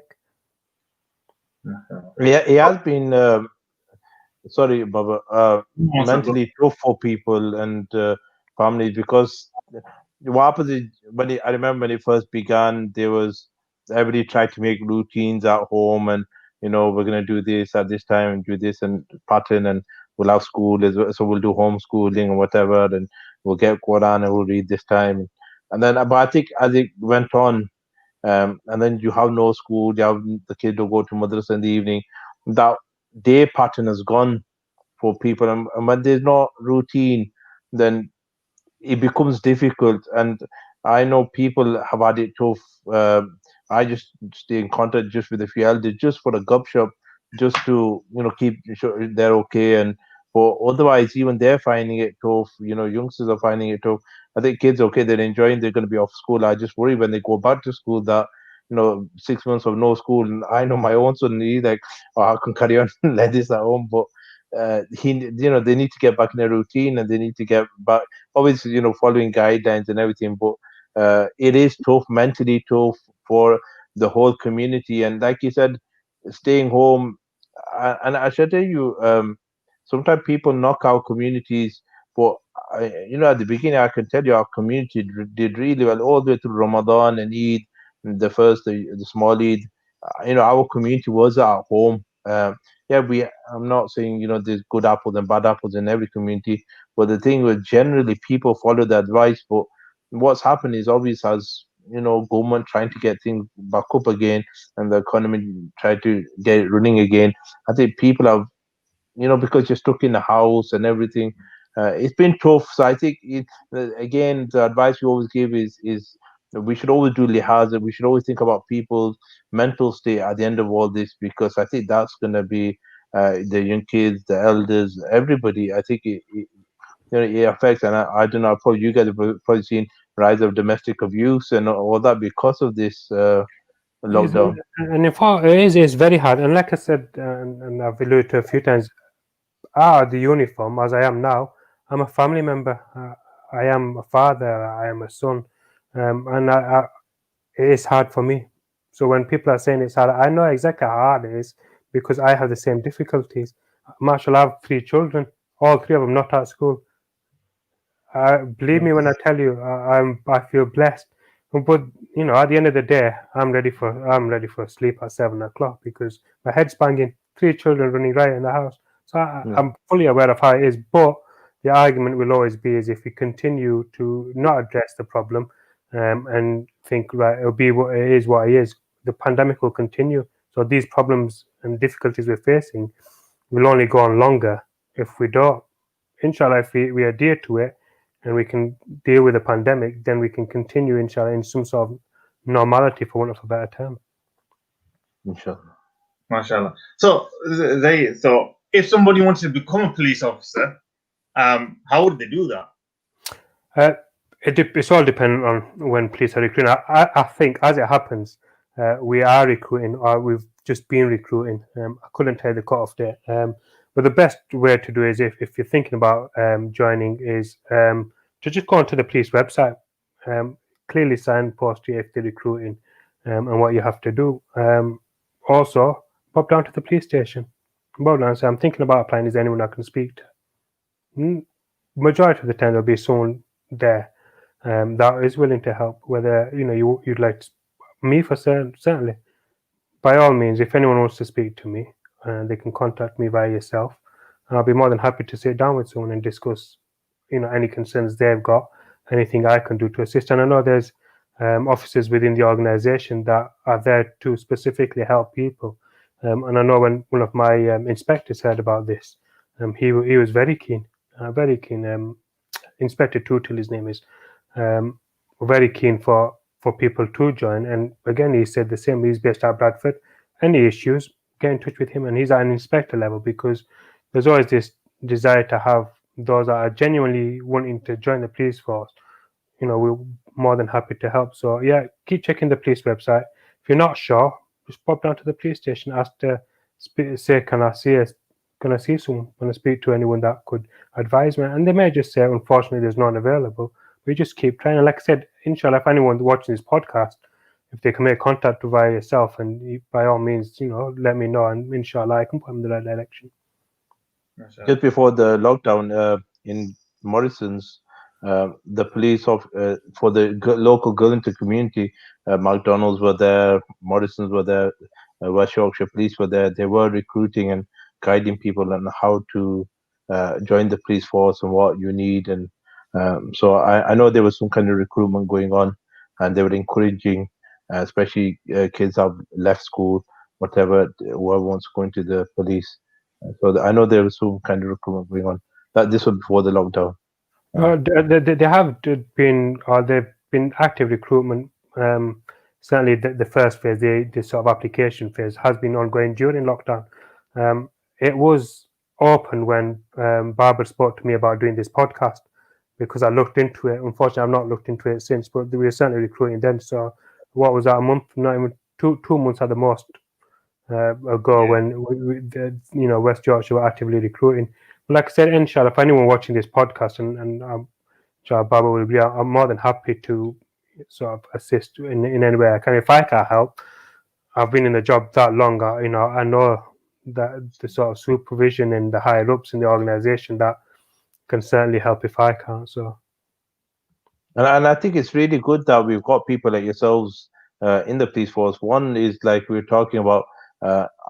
Yeah, it has been. Sorry, Baba. Mentally tough for people and families because what happens is I remember when it first began, there was everybody tried to make routines at home, and we're gonna do this at this time and do this and pattern, and we'll have school as well, so we'll do homeschooling or whatever, and we'll get Quran and we'll read this time, and then but I think as it went on, and then you have no school, you have the kid will go to madrasa in the evening, that day pattern has gone for people, and when there's no routine, then it becomes difficult. And I know people have had it tough. I just stay in contact just with a few elders, just for a gup shop, just to keep sure they're okay. And but otherwise, even they're finding it tough. Youngsters are finding it tough. I think kids, okay, they're enjoying. They're going to be off school. I just worry when they go back to school that 6 months of no school. And I know my own son, he's like, oh, I can carry on like this at home, but they need to get back in a routine, and they need to get back, obviously, following guidelines and everything. But it is tough, mentally tough for the whole community. And like you said, staying home, and I should tell you, sometimes people knock our communities, but at the beginning, I can tell you our community did really well all the way through Ramadan and Eid, and the small Eid. Our community was at home. Yeah, I'm not saying there's good apples and bad apples in every community, but the thing was generally people follow the advice. But what's happened is obvious as government trying to get things back up again, and the economy try to get it running again. I think people have because you're stuck in the house and everything. It's been tough. So I think again, the advice we always give is that we should always do lihaz. We should always think about people's mental state at the end of all this, because I think that's going to be the young kids, the elders, everybody. I think it affects, and I don't know. Probably you guys have probably seen rise of domestic abuse and all that because of this lockdown. And in fact, it's very hard. And like I said, and I've alluded to a few times, the uniform as I am now, I'm a family member. I am a father. I am a son, and it is hard for me. So when people are saying it's hard, I know exactly how hard it is because I have the same difficulties. Marshall, I have 3 children, all 3 of them not at school. Believe me when I tell you, I feel blessed. But at the end of the day, I'm ready for sleep at 7 o'clock because my head's banging. 3 children running right in the house, so I'm fully aware of how it is. But the argument will always be is if we continue to not address the problem and think right, it'll be what it is, the pandemic will continue. So these problems and difficulties we're facing will only go on longer if we don't. Inshallah, if we adhere to it and we can deal with the pandemic, then we can continue, inshallah, in some sort of normality, for want of a better term. Inshallah. MashaAllah. So if somebody wanted to become a police officer, how would they do that? It's all dependent on when police are recruiting. I think, as it happens, we are recruiting, or we've just been recruiting. I couldn't tell you the cut-off date. But the best way to do is, if you're thinking about joining, is to just go onto the police website, clearly signpost you if they're recruiting, and what you have to do. Also, pop down to the police station. Bob down and say, I'm thinking about applying. Is there anyone I can speak to? Majority of the time, there'll be someone there that is willing to help. Whether you'd like me for certainly, by all means, if anyone wants to speak to me, they can contact me via yourself, and I'll be more than happy to sit down with someone and discuss any concerns they've got, anything I can do to assist. And I know there's officers within the organization that are there to specifically help people, and I know when one of my inspectors heard about this, he was very keen, Inspector Tootle, his name is, very keen for people to join. And again, he said the same. He's based out of Bradford. Any issues, get in touch with him, and he's at an inspector level, because there's always this desire to have those that are genuinely wanting to join the police force. We're more than happy to help. So yeah, keep checking the police website. If you're not sure, just pop down to the police station, ask to say, can I see someone? Can I speak to anyone that could advise me? And they may just say, unfortunately, there's none available. We just keep trying. And like I said, inshallah, if anyone's watching this podcast, if they can make contact via yourself, and by all means, let me know, and inshallah, I can put them in the right direction. Just before the lockdown, in Morrison's, the police for the local Gurlington community, McDonald's were there, Morrison's were there, West Yorkshire Police were there. They were recruiting and guiding people on how to join the police force and what you need. And so I know there was some kind of recruitment going on, and they were encouraging, especially kids that have left school, whatever, whoever wants to go into the police. So I know there was some kind of recruitment going on. That this was before the lockdown. They have been, or they've been active recruitment. Certainly, the first phase, the sort of application phase, has been ongoing during lockdown. It was open when Barbara spoke to me about doing this podcast, because I looked into it. Unfortunately, I've not looked into it since, but we were certainly recruiting then. So, what was that, a month? Not even 2 months at the most ago, when West Yorkshire were actively recruiting. But like I said, inshallah, if anyone watching this podcast, and Baba will be, I'm more than happy to sort of assist in any way I can. If I can help, I've been in the job that long. I know that the sort of supervision and the higher ups in the organisation that can certainly help if I can't. So, and I think it's really good that we've got people like yourselves in the police force. One is, like we were talking about,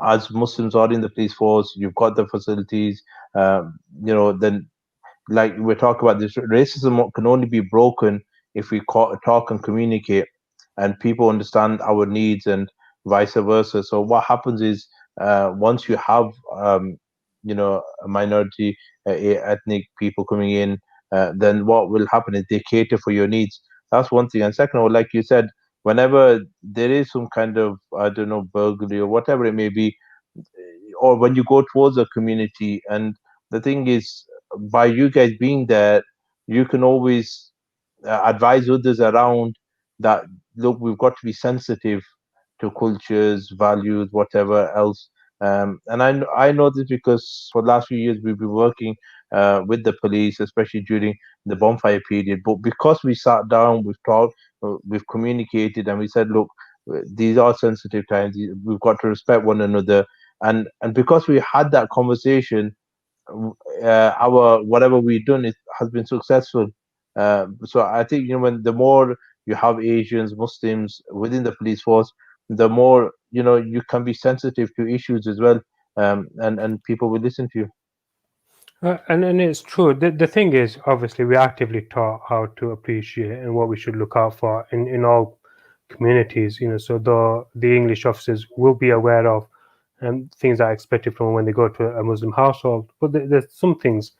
as Muslims are in the police force, you've got the facilities. Then, like we're talking about, this racism can only be broken if we talk and communicate, and people understand our needs, and vice versa. So what happens is, once you have a minority ethnic people coming in, then what will happen is they cater for your needs. That's one thing. And second of all, like you said, whenever there is some kind of, I don't know, burglary or whatever it may be, or when you go towards a community, and the thing is, by you guys being there, you can always advise others around that, look, we've got to be sensitive to cultures, values, whatever else. And I know this because for the last few years we've been working with the police, especially during the bonfire period. But because we sat down, we've talked, we've communicated, and we said, look, these are sensitive times. We've got to respect one another, and because we had that conversation, our whatever we've done, it has been successful. So I think, when the more you have Asians, Muslims within the police force, the more you can be sensitive to issues as well, and people will listen to you. And it's true. The thing is, obviously, we actively taught how to appreciate and what we should look out for in all communities. So the English officers will be aware of things that are expected from when they go to a Muslim household. But there's some things,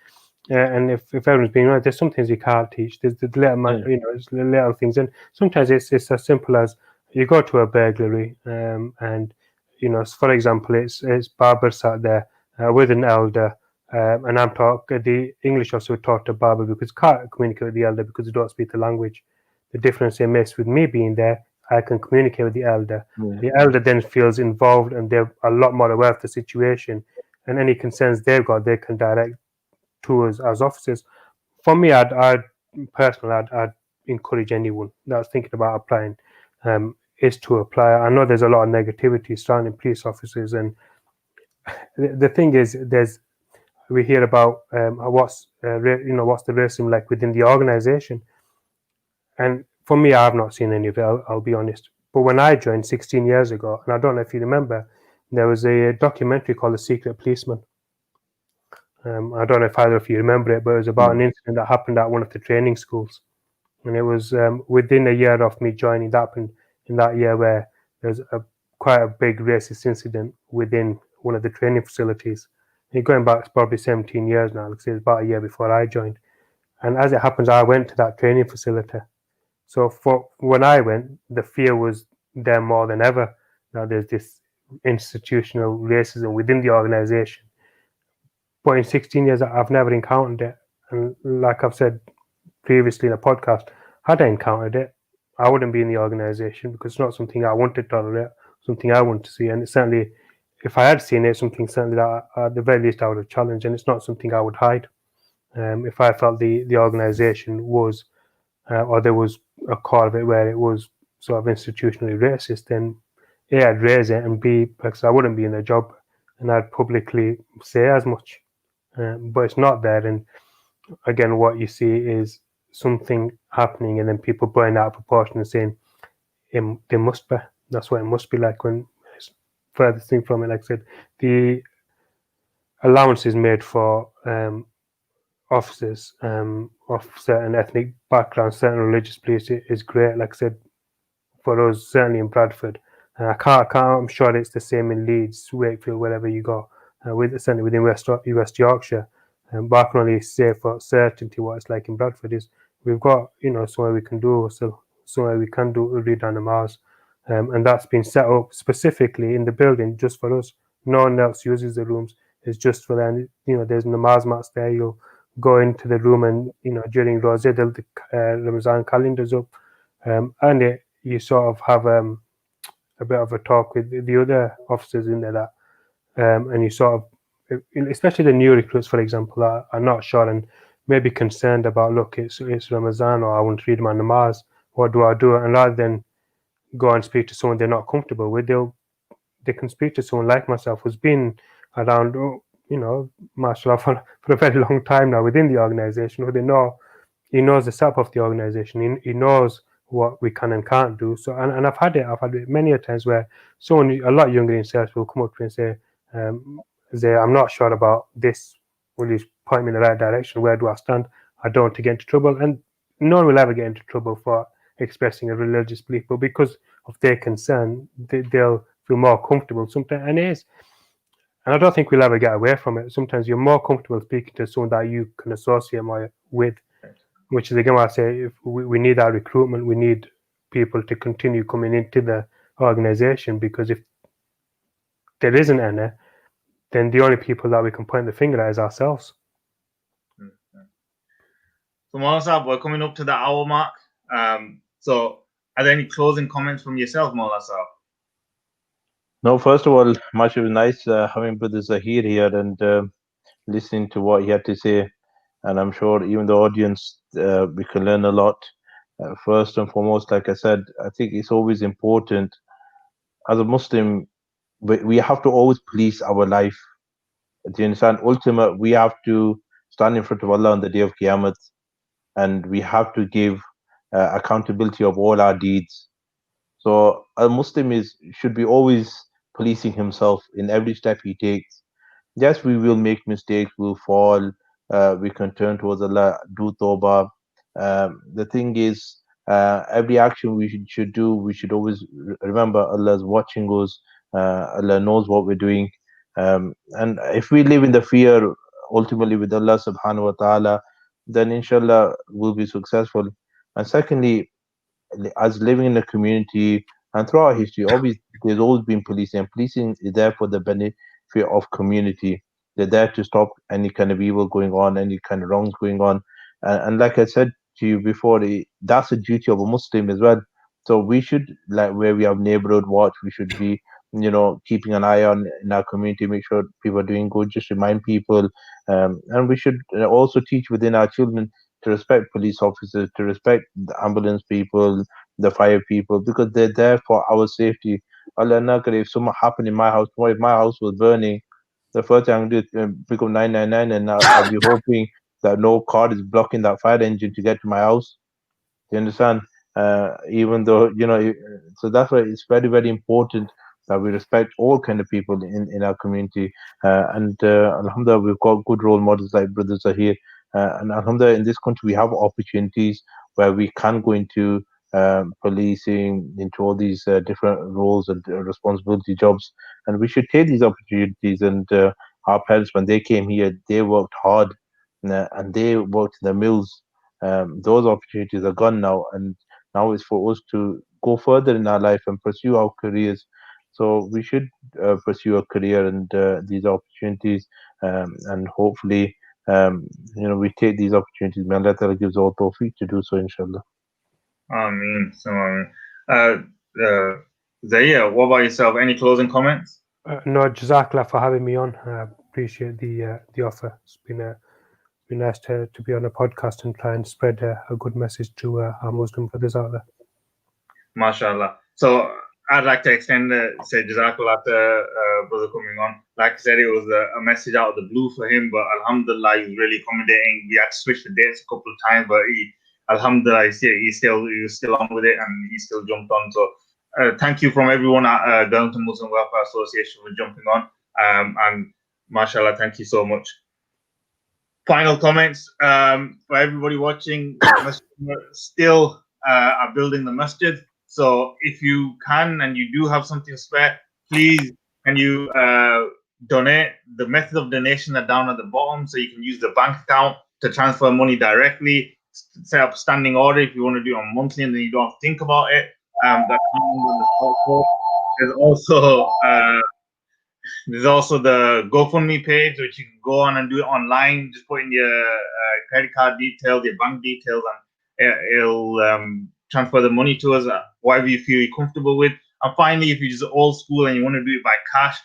and if everyone's being right, there's some things you can't teach. There's the little, it's the little things, and sometimes it's as simple as you go to a burglary, and for example, it's Barber sat there with an elder, and I'm talking. The English officer would talk to Barber because can't communicate with the elder because they don't speak the language. The difference they makes with me being there, I can communicate with the elder. Yeah. The elder then feels involved and they're a lot more aware of the situation, and any concerns they've got, they can direct to us as officers. For me, I'd personally, I'd encourage anyone that's thinking about applying, is to apply. I know there's a lot of negativity surrounding police officers, and the thing is, we hear about what's what's the racism like within the organization, and for me, I've not seen any of it. I'll be honest. But when I joined 16 years ago, and I don't know if you remember, there was a documentary called The Secret Policeman. I don't know if either of you remember it, but it was about an incident that happened at one of the training schools. And it was within a year of me joining, that happened in that year where there was quite a big racist incident within one of the training facilities. And going back probably 17 years now, because it was about a year before I joined. And as it happens, I went to that training facility. So for when I went, the fear was there more than ever. Now there's this institutional racism within the organization. But in 16 years, I've never encountered it. And like I've said previously in a podcast, had I encountered it, I wouldn't be in the organization because it's not something I want to tolerate, something I want to see. And it's certainly, if I had seen it, something certainly that at the very least I would have challenged. And it's not something I would hide. If I felt the organization was, or there was a core of it where it was sort of institutionally racist, then A, I'd raise it, and B, because I wouldn't be in the job and I'd publicly say as much. But it's not there. And again, what you see is something happening and then people blowing out of proportion and saying there must be. That's what it must be like. When it's further thing from it, like I said, the allowance is made for officers of certain ethnic backgrounds, certain religious beliefs is great. Like I said, for us, certainly in Bradford, I'm sure it's the same in Leeds, Wakefield, wherever you go. Certainly within West Yorkshire, but I can only say for certainty what it's like in Bradford is we've got somewhere we can do somewhere we can do read on the Mars, and that's been set up specifically in the building just for us. No one else uses the rooms. It's just for them. There's namaz mats there. You'll go into the room and during Rosé, the Ramazan calendars up, and you sort of have a bit of a talk with the other officers in there that, and you sort of, especially the new recruits, for example, are not sure and maybe concerned about, look, it's Ramadan, or I want to read my namaz. What do I do? And rather than go and speak to someone they're not comfortable with, they can speak to someone like myself who's been around, mashallah, for a very long time now within the organization, who he knows the setup of the organization. He knows what we can and can't do. So, and I've had it many a times where someone a lot younger in sales will come up to me and say, I'm not sure about this. Will you point me in the right direction? Where do I stand? I don't want to get into trouble. And no one will ever get into trouble for expressing a religious belief, but because of their concern, they'll feel more comfortable sometimes. And it is. And I don't think we'll ever get away from it. Sometimes you're more comfortable speaking to someone that you can associate more with, which is again why I say if we need that recruitment, we need people to continue coming into the organization, because if there isn't any, then the only people that we can point the finger at is ourselves. So Maulana Sahab, we're coming up to the hour mark. So are there any closing comments from yourself, Maulana Sahab? No, first of all, much it was nice having Brother Zahir here and listening to what he had to say. And I'm sure even the audience, we can learn a lot. First and foremost, like I said, I think it's always important as a Muslim, we have to always police our life. Do you understand? Ultimate, we have to stand in front of Allah on the day of Qiyamah, and we have to give accountability of all our deeds. So a Muslim should be always policing himself in every step he takes. Yes, we will make mistakes, we'll fall, we can turn towards Allah, do tawbah. The thing is, every action we should do, we should always remember Allah is watching us, Allah knows what we're doing. And if we live in the fear, ultimately with Allah subhanahu wa ta'ala, then inshallah we'll be successful. And secondly, as living in a community and throughout history, obviously there's always been policing, and policing is there for the benefit of community. They're there to stop any kind of evil going on, any kind of wrongs going on. And like I said to you before, that's a duty of a Muslim as well. So we should, like where we have neighborhood watch, we should be, keeping an eye on in our community, make sure people are doing good, just remind people. And we should also teach within our children to respect police officers, to respect the ambulance people, the fire people, because they're there for our safety. Allah Nakar, if something happened in my house, or if my house was burning, the first thing I'm going to do is pick up 999, and I'll be hoping that no car is blocking that fire engine to get to my house. Do you understand? Even though, so that's why it's very, very important that we respect all kind of people in our community. And Alhamdulillah, we've got good role models like Brother Zahir. And Alhamdulillah, in this country, we have opportunities where we can go into policing, into all these different roles and responsibility jobs. And we should take these opportunities. And our parents, when they came here, they worked hard, and they worked in the mills. Those opportunities are gone now, and now it's for us to go further in our life and pursue our careers. So we should pursue a career and these opportunities, and hopefully, we take these opportunities. May Allah Ta'ala gives all tawfiq to do so, inshallah. Ameen. So, Zahir, what about yourself? Any closing comments? No, Jazakallah for having me on. I appreciate the offer. It's been nice to be on a podcast and try and spread a good message to our Muslim brothers out there. MashaAllah. So I'd like to extend say Jazakallah to brother coming on. Like I said, it was a message out of the blue for him, but Alhamdulillah, he was really accommodating. We had to switch the dates a couple of times, but Alhamdulillah, he was still on with it, and he still jumped on. So thank you from everyone at Darlington Muslim Welfare Association for jumping on. And MashaAllah, thank you so much. Final comments for everybody watching. Still are building the masjid. So if you can and you do have something spare, please can you donate? The method of donation are down at the bottom, so you can use the bank account to transfer money directly. Set up standing order if you want to do it on monthly, and then you don't have to think about it. There's also the GoFundMe page, which you can go on and do it online. Just put in your credit card details, your bank details, and it'll transfer the money to us, whatever you feel you're comfortable with. And finally, if you're just old school and you want to do it by cash,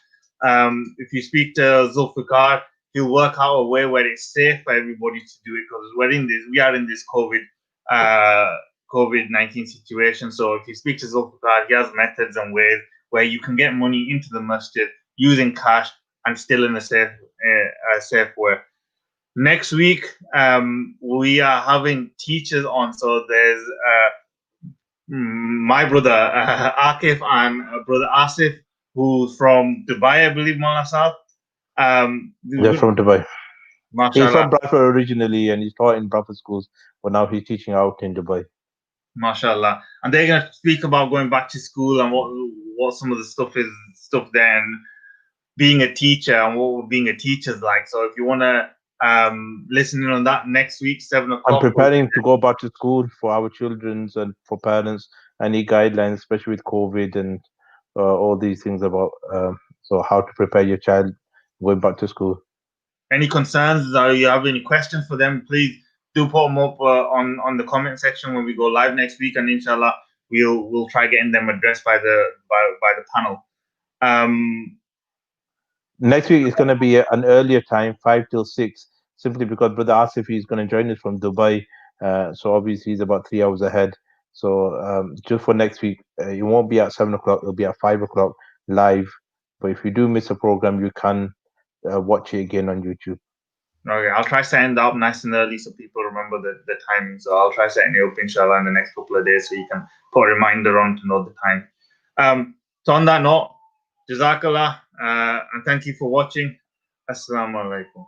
if you speak to Zulfikar, he'll work out a way where it's safe for everybody to do it, because we are in this COVID-19 situation. So if you speak to Zulfikar, he has methods and ways where you can get money into the masjid using cash and still in a safe way. Next week, we are having teachers on. So there's my brother Akif and brother Asif, who's from Dubai, I believe, Mawlana Saab. They're from Dubai. MashaAllah. He's from Bradford originally, and he's taught in Bradford schools, but now he's teaching out in Dubai. MashaAllah. And they're going to speak about going back to school and what some of the stuff there, and being a teacher and what being a teacher's like. So if you want to listen in on that next week, 7 o'clock. I'm preparing to go back to school for our children and for parents. Any guidelines, especially with COVID and all these things about so how to prepare your child going back to school. Any concerns, or you have any questions for them, please do put them up on the comment section when we go live next week, and inshallah we'll try getting them addressed by the panel. Next week is going to be an earlier time, 5 till 6, simply because Brother Asif is going to join us from Dubai. So obviously he's about 3 hours ahead. So just for next week, it won't be at 7 o'clock, it'll be at 5 o'clock live. But if you do miss a program, you can watch it again on YouTube. Okay, I'll try setting that up nice and early so people remember the timing. So I'll try setting it up, inshallah, in the next couple of days so you can put a reminder on to know the time. So on that note, Jazakallah, and thank you for watching. Assalamu alaikum.